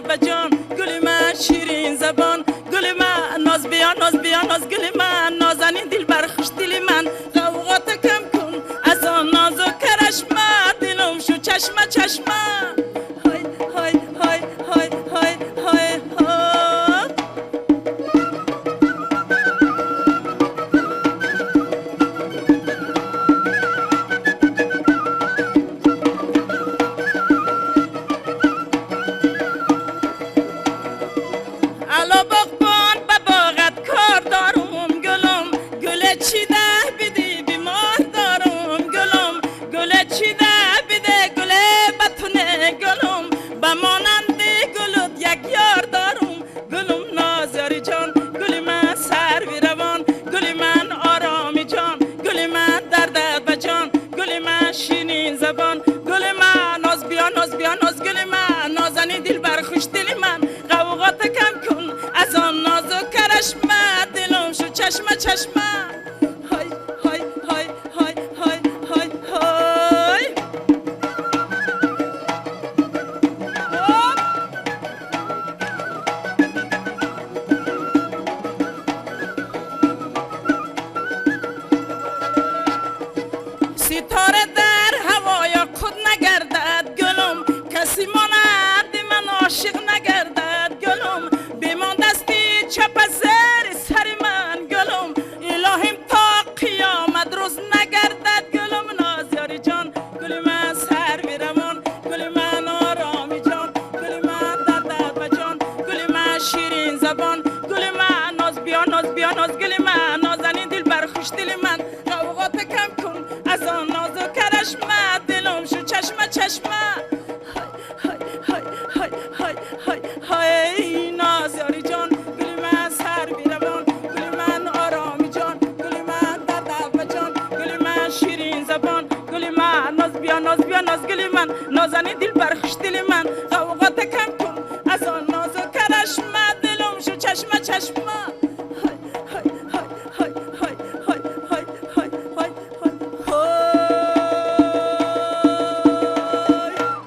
بجان گل من شیرین زبان گل من ناز بیا ناز بیا ناز گل من نازنین دل بر خوش دل من غوغات کم کن از آن ناز و کرشمه دلم شو چشمه چشمه های های های های های های های الا باغبان به باغت کار دارم گلم گل چیده بیدی بیمار دارم گلم گل چیده بیده گل بتونه گلم به مانند گلت یک یار دارم گلم نازاری جان گل من سروی روان گل من آرامی جان گل من دردت بجان گل من شیرین زبان گل من ناز بیا ناز بیا ناز گل من نازنی دل بر خوش دل من غوغات کم کن از آن ناز و کرشمه دلم شو چشمه چشمه های های های های های های های ستاره در هوای خود نگردد گلم کسی ماند من عاشق نگردد گلم بیمان دستی چپ زیر سر من گلم الهیم تا قیامت روز نگردد گلم نازیاری جان گل من سر بیرمان گل من آرامی جان گل من دردت بجان گل من شیرین زبان گل من ناز بیا ناز بیا ناز گل من نازنین دل بر خوش دل من غوغات کم کن از آن ناز و کرشمه دلم شو چشمه چشمه های های های های های های نازیاری جان گل من سر بیروان گل من آرامی جان گل من دردت بجان گل من شیرین زبان گل من ناز بیا ناز بیا ناز گل من نازنین دل بر خوش دل من